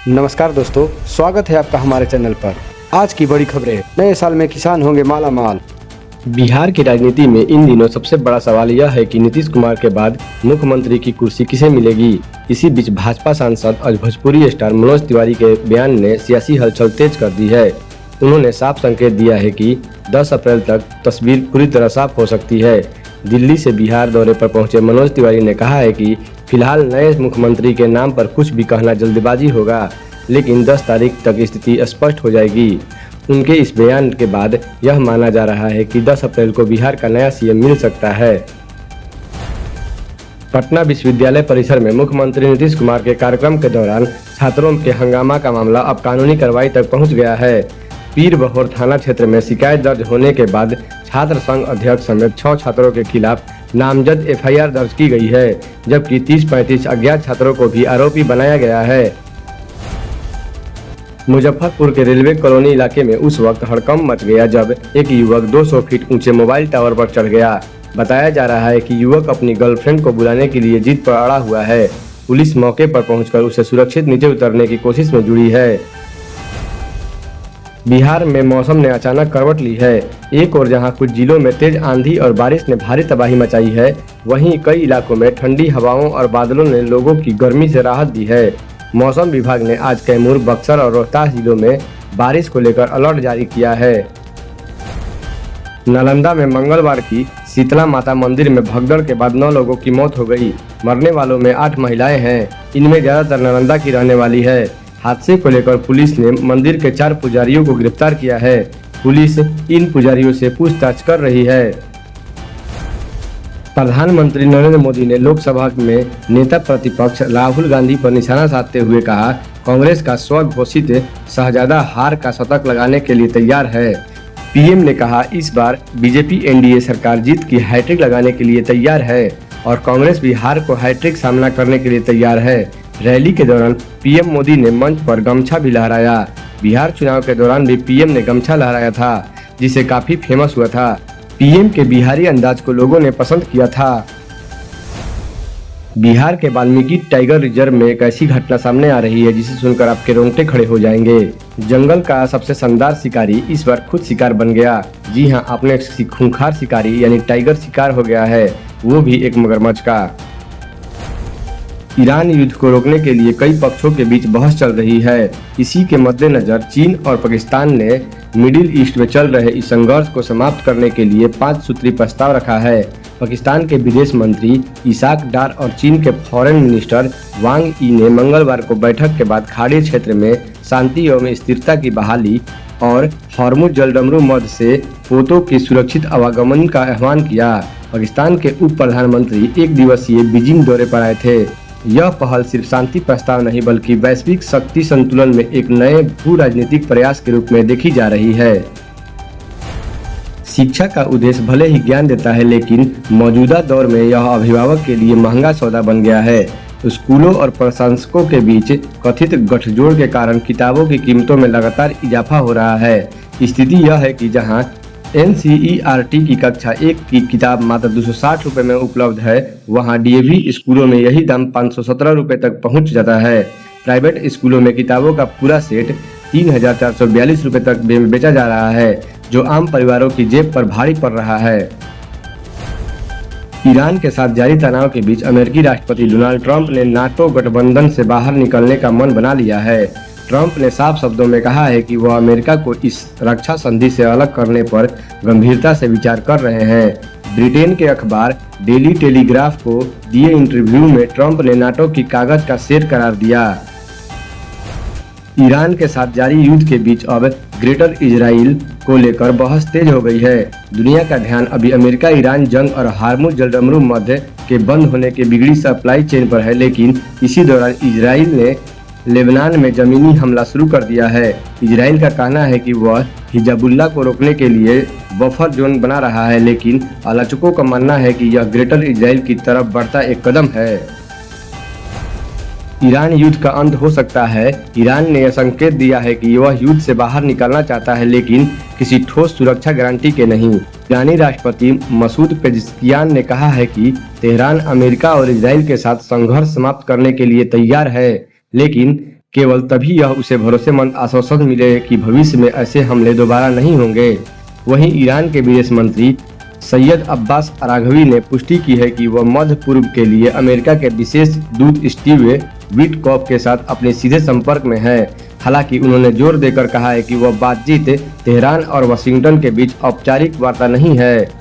नमस्कार दोस्तों, स्वागत है आपका हमारे चैनल पर। आज की बड़ी खबरें। नए साल में किसान होंगे माला माल। बिहार की राजनीति में इन दिनों सबसे बड़ा सवाल यह है कि नीतीश कुमार के बाद मुख्यमंत्री की कुर्सी किसे मिलेगी। इसी बीच भाजपा सांसद और भोजपुरी स्टार मनोज तिवारी के बयान ने सियासी हलचल तेज कर दी है। उन्होंने साफ संकेत दिया है कि 10 अप्रैल तक तस्वीर पूरी तरह साफ हो सकती है। दिल्ली से बिहार दौरे पर पहुंचे मनोज तिवारी ने कहा है कि फिलहाल नए मुख्यमंत्री के नाम पर कुछ भी कहना जल्दबाजी होगा, लेकिन 10 तारीख तक स्थिति स्पष्ट हो जाएगी। उनके इस बयान के बाद यह माना जा रहा है कि 10 अप्रैल को बिहार का नया सीएम मिल सकता है। पटना विश्वविद्यालय परिसर में मुख्यमंत्री नीतीश कुमार के कार्यक्रम के दौरान छात्रों के हंगामा का मामला अब कानूनी कार्रवाई तक पहुंच गया है। पीरबहोर थाना क्षेत्र में शिकायत दर्ज होने के बाद छात्र संघ अध्यक्ष समेत 6 छात्रों के खिलाफ नामजद एफआईआर दर्ज की गई है, जबकि 30-35 अज्ञात छात्रों को भी आरोपी बनाया गया है। मुजफ्फरपुर के रेलवे कॉलोनी इलाके में उस वक्त हड़कंप मच गया जब एक युवक 200 फीट ऊंचे मोबाइल टावर पर चढ़ गया। बताया जा रहा है कि युवक अपनी गर्लफ्रेंड को बुलाने के लिए जिद पर अड़ा हुआ है। पुलिस मौके पर पहुंचकर उसे सुरक्षित नीचे उतरने की कोशिश में जुड़ी है। बिहार में मौसम ने अचानक करवट ली है। एक और जहां कुछ जिलों में तेज आंधी और बारिश ने भारी तबाही मचाई है, वहीं कई इलाकों में ठंडी हवाओं और बादलों ने लोगों की गर्मी से राहत दी है। मौसम विभाग ने आज कैमूर, बक्सर और रोहतास जिलों में बारिश को लेकर अलर्ट जारी किया है। नालंदा में मंगलवार की शीतला माता मंदिर में भगदड़ के बाद 9 लोगों की मौत हो गई। मरने वालों में 8 महिलाएं हैं। इनमें ज्यादातर नालंदा की रहने वाली है। हादसे को लेकर पुलिस ने मंदिर के 4 पुजारियों को गिरफ्तार किया है। पुलिस इन पुजारियों से पूछताछ कर रही है। प्रधानमंत्री नरेंद्र मोदी ने लोकसभा में नेता प्रतिपक्ष राहुल गांधी पर निशाना साधते हुए कहा, कांग्रेस का स्वघोषित शहजादा हार का शतक लगाने के लिए तैयार है। पीएम ने कहा, इस बार बीजेपी एनडीए सरकार जीत की हैट्रिक लगाने के लिए तैयार है और कांग्रेस भी हार को हैट्रिक सामना करने के लिए तैयार है। रैली के दौरान पीएम मोदी ने मंच पर गमछा भी लहराया। बिहार चुनाव के दौरान भी पीएम ने गमछा लहराया था, जिसे काफी फेमस हुआ था। पीएम के बिहारी अंदाज को लोगों ने पसंद किया था। बिहार के वाल्मीकि टाइगर रिजर्व में एक ऐसी घटना सामने आ रही है जिसे सुनकर आपके रोंगटे खड़े हो जाएंगे। जंगल का सबसे शानदार शिकारी इस बार खुद शिकार बन गया। जी हां, आपने खूंखार शिकारी यानी टाइगर शिकार हो गया है, वो भी एक मगरमच्छ का। ईरान युद्ध को रोकने के लिए कई पक्षों के बीच बहस चल रही है। इसी के मद्देनजर चीन और पाकिस्तान ने मिडिल ईस्ट में चल रहे इस संघर्ष को समाप्त करने के लिए 5 सूत्री प्रस्ताव रखा है। पाकिस्तान के विदेश मंत्री इसाक डार और चीन के फॉरेन मिनिस्टर वांग यी ने मंगलवार को बैठक के बाद खाड़ी क्षेत्र में शांति एवं स्थिरता की बहाली और हॉर्मुज जलडमरू मध्य से पोतों की सुरक्षित आवागमन का आह्वान किया। पाकिस्तान के उप प्रधानमंत्री 1 दिवसीय बीजिंग दौरे पर आए थे। यह पहल सिर्फ शांति प्रस्ताव नहीं बल्कि वैश्विक शक्ति संतुलन में एक नए भू राजनीतिक प्रयास के रूप में देखी जा रही है। शिक्षा का उद्देश्य भले ही ज्ञान देता है, लेकिन मौजूदा दौर में यह अभिभावक के लिए महंगा सौदा बन गया है। स्कूलों और प्रशासकों के बीच कथित गठजोड़ के कारण किताबों की कीमतों में लगातार इजाफा हो रहा है। स्थिति यह है कि जहां एनसीईआरटी की कक्षा 1 की किताब मात्र 260 रुपए में उपलब्ध है, वहां डीएवी स्कूलों में यही दाम 517 रुपए तक पहुंच जाता है। प्राइवेट स्कूलों में किताबों का पूरा सेट 3442 रुपए तक बेचा जा रहा है, जो आम परिवारों की जेब पर भारी पड़ रहा है। ईरान के साथ जारी तनाव के बीच अमेरिकी राष्ट्रपति डोनाल्ड ट्रंप ने नाटो गठबंधन से बाहर निकलने का मन बना लिया है। ट्रंप ने साफ शब्दों में कहा है कि वह अमेरिका को इस रक्षा संधि से अलग करने पर गंभीरता से विचार कर रहे हैं। ब्रिटेन के अखबार डेली टेलीग्राफ को दिए इंटरव्यू में ट्रंप ने नाटो की कागज का शेर करार दिया। ईरान के साथ जारी युद्ध के बीच अब ग्रेटर इजराइल को लेकर बहस तेज हो गई है। दुनिया का ध्यान अभी अमेरिका ईरान जंग और हार्मुज जलडमरू मध्य के बंद होने के बिगड़ी सप्लाई चेन पर है, लेकिन इसी दौरान इजराइल ने लेबनान में जमीनी हमला शुरू कर दिया है। इजराइल का कहना है कि वह हिजबुल्लाह को रोकने के लिए बफर जोन बना रहा है, लेकिन आलोचकों का मानना है कि यह ग्रेटर इजराइल की तरफ बढ़ता एक कदम है। ईरान युद्ध का अंत हो सकता है। ईरान ने यह संकेत दिया है कि वह युद्ध से बाहर निकलना चाहता है, लेकिन किसी ठोस सुरक्षा गारंटी के नहीं। ईरानी राष्ट्रपति मसूद पेज़ेश्कियान ने कहा है कि तेहरान अमेरिका और इजराइल के साथ संघर्ष समाप्त करने के लिए तैयार है, लेकिन केवल तभी यह उसे भरोसेमंद आश्वासन मिले कि भविष्य में ऐसे हमले दोबारा नहीं होंगे। वहीं ईरान के विदेश मंत्री सैयद अब्बास अराघवी ने पुष्टि की है कि वह मध्य पूर्व के लिए अमेरिका के विशेष दूत स्टीव विटकॉफ के साथ अपने सीधे संपर्क में है। हालांकि उन्होंने जोर देकर कहा है कि वह बातचीत तेहरान और वाशिंगटन के बीच औपचारिक वार्ता नहीं है।